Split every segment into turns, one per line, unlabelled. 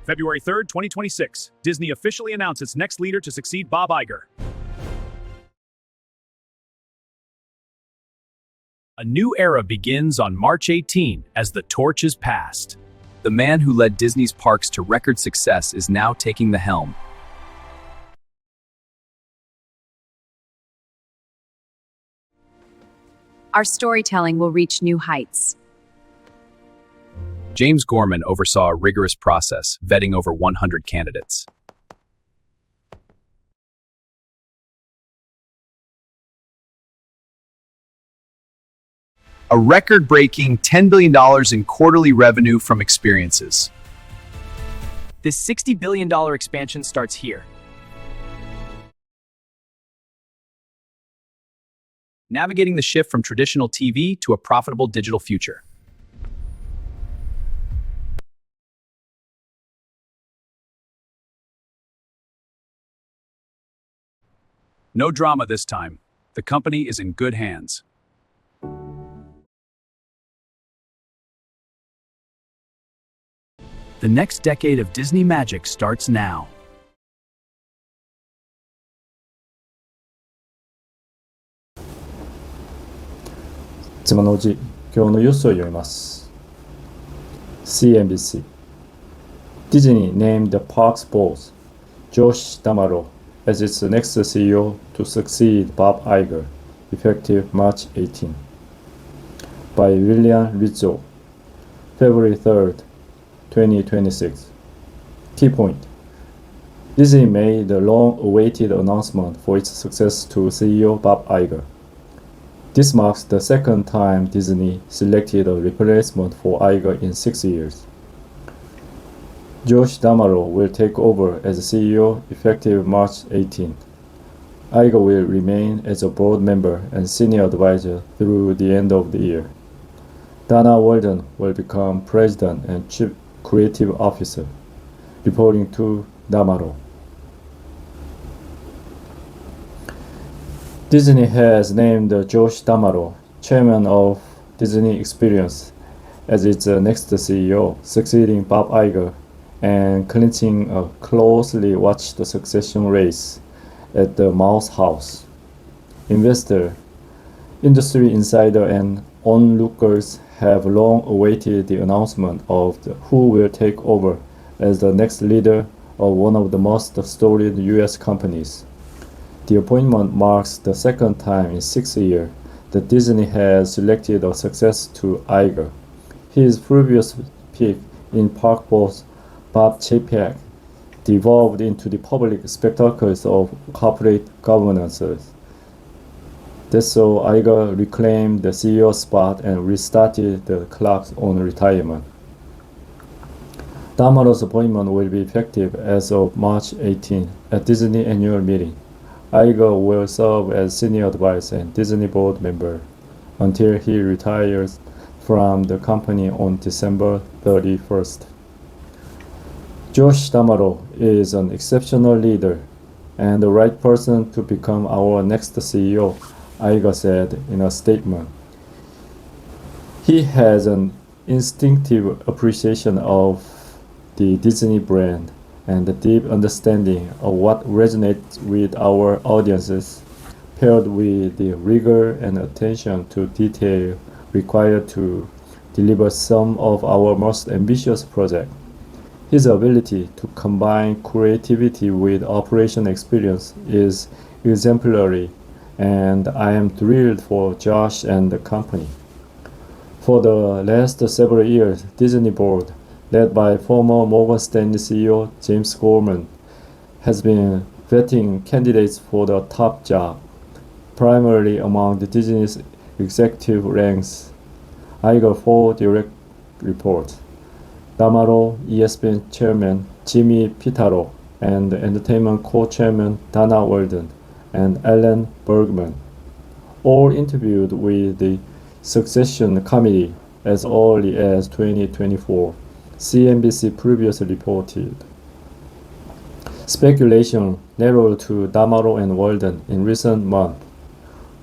February 3rd, 2026, Disney officially announced its next leader to succeed Bob Iger. A new era begins on March 18 as the torch is passed.
The man who led Disney's parks to record success is now taking the helm.
Our storytelling will reach new heights.
James Gorman oversaw a rigorous process, vetting over 100 candidates. A record-breaking $10 billion in quarterly revenue from experiences.
This $60 billion expansion starts here.
Navigating the shift from traditional TV to a profitable digital future. No drama this time. The company is in good hands. The next decade of Disney magic starts now.
Tsumman Oji,今日のニュースを読みます。CNBC. Disney named the park's boss, Josh D'Amaro, as its next CEO to succeed Bob Iger, effective March 18. By William Rizzo, February 3rd, 2026. Key point. Disney made the long-awaited announcement for its success to CEO Bob Iger. This marks the second time Disney selected a replacement for Iger in 6 years. Josh D'Amaro will take over as CEO effective March 18th. Iger will remain as a board member and senior advisor through the end of the year. Dana Walden will become president and chief creative officer, reporting to D'Amaro. Disney has named Josh D'Amaro, chairman of Disney Experience, as its next CEO, succeeding Bob Iger and clinching a closely watched succession race at the Mouse House. Investor, industry insider, and onlookers have long awaited the announcement of who will take over as the next leader of one of the most storied U.S. companies. The appointment marks the second time in 6 years that Disney has selected a successor to Iger. His previous pick in park boss Bob Chapek devolved into the public spectacles of corporate governance. That's so Iger reclaimed the CEO spot and restarted the clock on retirement. D'Amaro's appointment will be effective as of March 18 at Disney annual meeting. Iger will serve as senior advisor and Disney board member until he retires from the company on December 31st. Josh D'Amaro is an exceptional leader and the right person to become our next CEO, Iger said in a statement. He has an instinctive appreciation of the Disney brand and a deep understanding of what resonates with our audiences, paired with the rigor and attention to detail required to deliver some of our most ambitious projects. His ability to combine creativity with operation experience is exemplary, and I am thrilled for Josh and the company. For the last several years, Disney board, led by former Morgan Stanley CEO James Gorman, has been vetting candidates for the top job, primarily among the Disney's executive ranks. Iger for direct report. D'Amaro, ESPN chairman Jimmy Pitaro, and entertainment co-chairman Dana Walden and Alan Bergman, all interviewed with the succession committee as early as 2024. CNBC previously reported. Speculation narrowed to D'Amaro and Walden in recent months.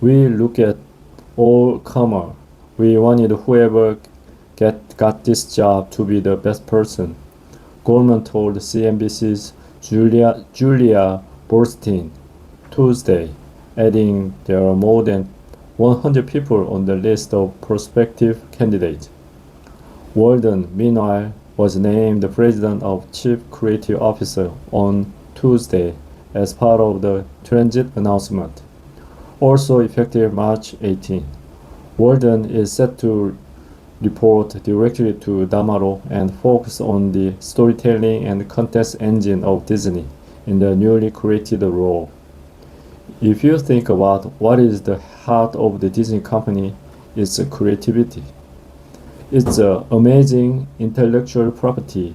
We look at all comer. We wanted whoever got this job to be the best person. Goldman told CNBC's Julia Borstein Tuesday, adding there are more than 100 people on the list of prospective candidates. Walden, meanwhile, was named the president of Chief Creative Officer on Tuesday as part of the transit announcement, also effective March 18. Walden is set to report directly to Damaro and focus on the storytelling and context engine of Disney in the newly created role. If you think about what is the heart of the Disney company, it's creativity. It's an amazing intellectual property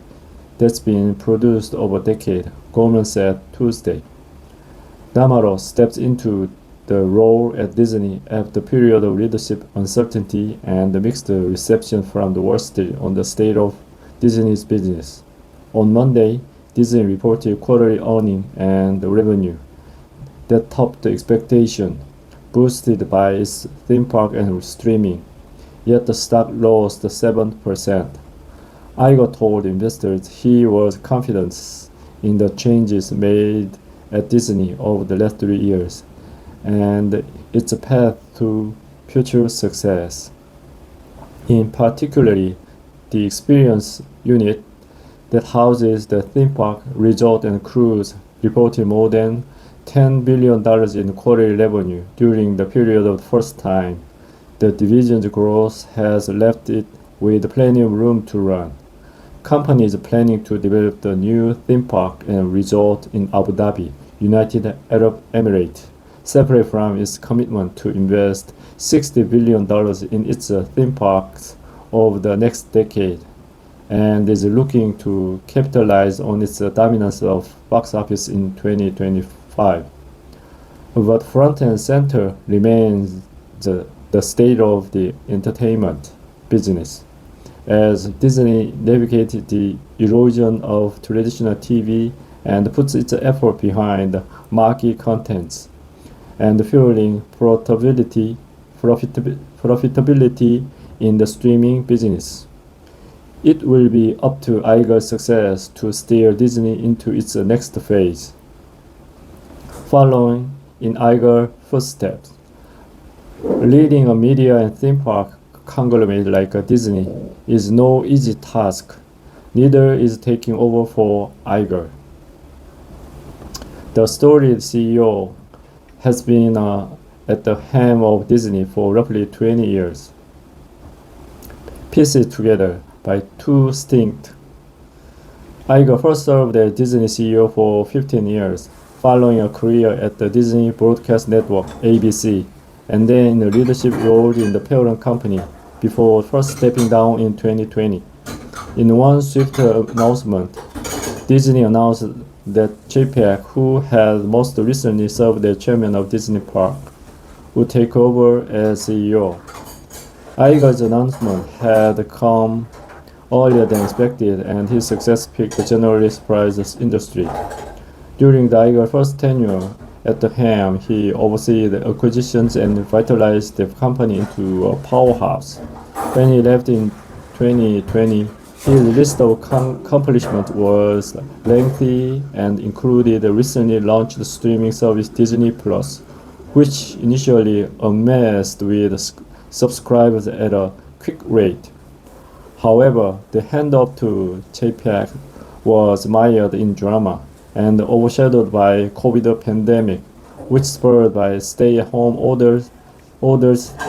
that's been produced over a decade, Goldman said Tuesday. Damaro steps into the role at Disney after a period of leadership uncertainty and mixed reception from the Wall Street on the state of Disney's business. On Monday, Disney reported quarterly earnings and revenue that topped expectation, boosted by its theme park and streaming. Yet the stock lost 7%. Iger told investors he was confident in the changes made at Disney over the last 3 years and its path to future success. In particular, the experience unit that houses the theme park, resort, and cruise reported more than $10 billion in quarterly revenue during the period of the first time. The division's growth has left it with plenty of room to run. Company is planning to develop the new theme park and resort in Abu Dhabi, United Arab Emirates, separate from its commitment to invest $60 billion in its theme parks over the next decade, and is looking to capitalize on its dominance of box office in 2025. But front and center remains the state of the entertainment business, as Disney navigated the erosion of traditional TV and puts its effort behind marquee contents and fueling profitability in the streaming business. It will be up to Iger's success to steer Disney into its next phase. Following in Iger's footsteps, leading a media and theme park conglomerate like Disney is no easy task. Neither is taking over for Iger. The storied CEO has been at the helm of Disney for roughly 20 years, pieced together by two stints. Iger first served as Disney CEO for 15 years, following a career at the Disney Broadcast Network, ABC, and then in a leadership role in the parent company, before first stepping down in 2020. In one swift announcement, Disney announced that JPEG, who had most recently served as chairman of Disney Park, would take over as CEO. Iger's announcement had come earlier than expected, and his success pick generally surprised the industry. During the Iger first tenure at the helm, he oversaw the acquisitions and vitalized the company into a powerhouse. When he left in 2020, his list of accomplishments was lengthy and included the recently launched streaming service Disney Plus, which initially amassed with subscribers at a quick rate. However, the handoff to JPEG was mired in drama and overshadowed by COVID pandemic, which spurred by stay-at-home orders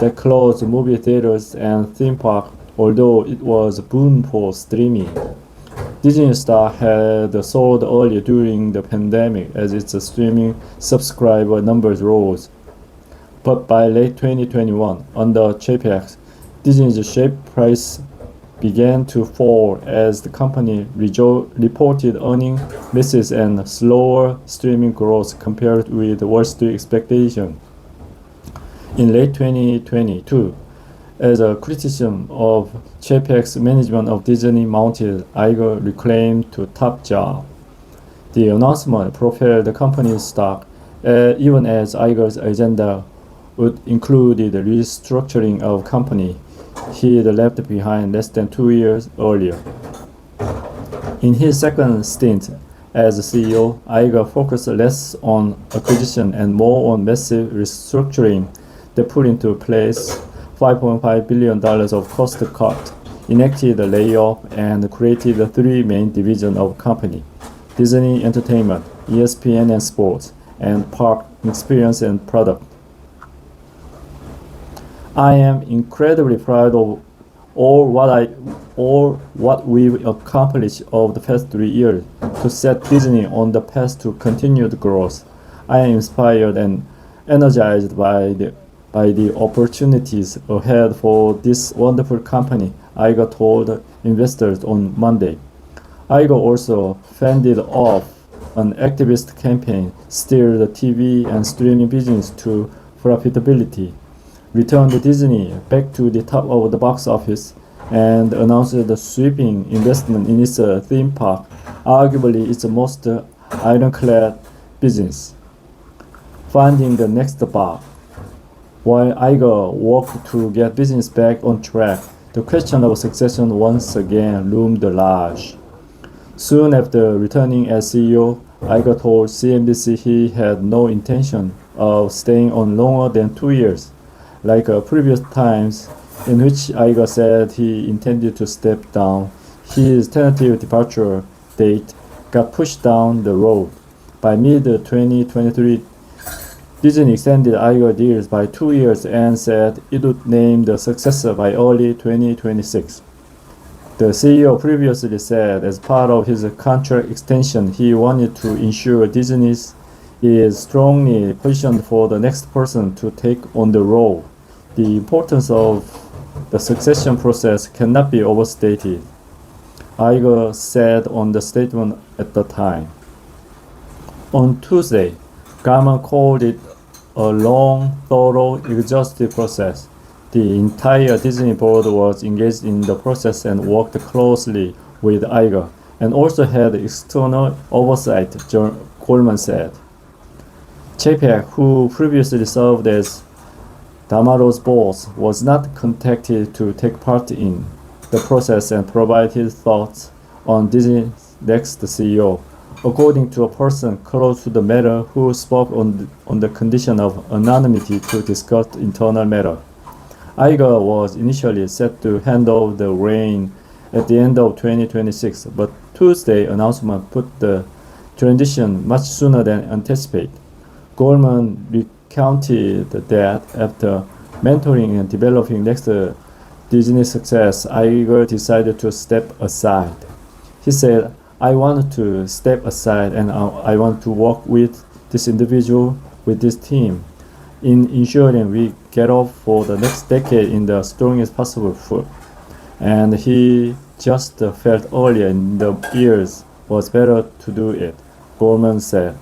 that closed movie theaters and theme parks, although it was a boon for streaming. Disney Star had soared earlier during the pandemic as its streaming subscriber numbers rose. But by late 2021, under JPEG, Disney's share price began to fall as the company reported earnings misses and slower streaming growth compared with Wall Street expectations. In late 2022, as a criticism of JPEG's management of Disney mounted, Iger reclaimed to top job. The announcement propelled the company's stock, even as Iger's agenda would include the restructuring of company he had left behind less than 2 years earlier. In his second stint as CEO, Iger focused less on acquisition and more on massive restructuring that put into place $5.5 billion of cost cut, enacted a layoff, and created the three main divisions of company: Disney Entertainment, ESPN and Sports, and Park Experience and Product. I am incredibly proud of all what we've accomplished over the past 3 years to set Disney on the path to continued growth. I am inspired and energized by the opportunities ahead for this wonderful company, Iger told investors on Monday. Iger also fended off an activist campaign, steered the TV and streaming business to profitability, returned Disney back to the top of the box office, and announced the sweeping investment in its theme park, arguably its most ironclad business, finding the next Bob. While Iger worked to get business back on track, the question of succession once again loomed large. Soon after returning as CEO, Iger told CNBC he had no intention of staying on longer than 2 years. Like previous times in which Iger said he intended to step down, his tentative departure date got pushed down the road. By mid-2023, Disney extended Iger deals by 2 years and said it would name the successor by early 2026. The CEO previously said as part of his contract extension he wanted to ensure Disney is strongly positioned for the next person to take on the role. The importance of the succession process cannot be overstated, Iger said on the statement at the time. On Tuesday, Garman called it a long, thorough, exhaustive process. The entire Disney board was engaged in the process and worked closely with Iger, and also had external oversight, Goldman said. Chapek, who previously served as Damaro's boss, was not contacted to take part in the process and provide his thoughts on Disney's next CEO, according to a person close to the matter who spoke on the condition of anonymity to discuss internal matter. Iger was initially set to hand over the reign at the end of 2026, but Tuesday's announcement put the transition much sooner than anticipated. Goldman recounted that after mentoring and developing next Disney success, Iger decided to step aside. He said, "I wanted to step aside and I want to work with this individual, with this team, in ensuring we get off for the next decade in the strongest possible foot. And he just felt earlier in the years was better to do it," Goldman said.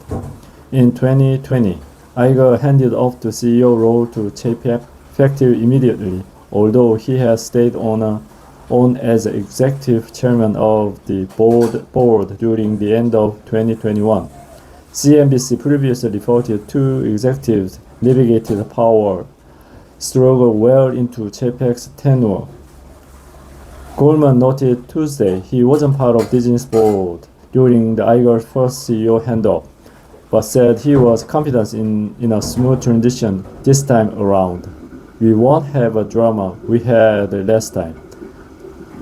In 2020, Iger handed off the CEO role to Chapek effective immediately, although he has stayed on as executive chairman of the board during the end of 2021. CNBC previously reported two executives navigated the power struggle well into Chapek's tenure. Goldman noted Tuesday he wasn't part of Disney's board during the Iger's first CEO handoff, but said he was confident in a smooth transition this time around. "We won't have a drama we had last time.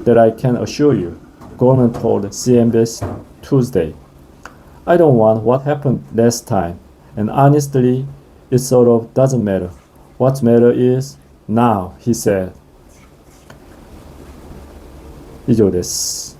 That I can assure you," Goldman told CNBC Tuesday. "I don't want what happened last time, and honestly, it sort of doesn't matter. What matters is now," he said. 以上です。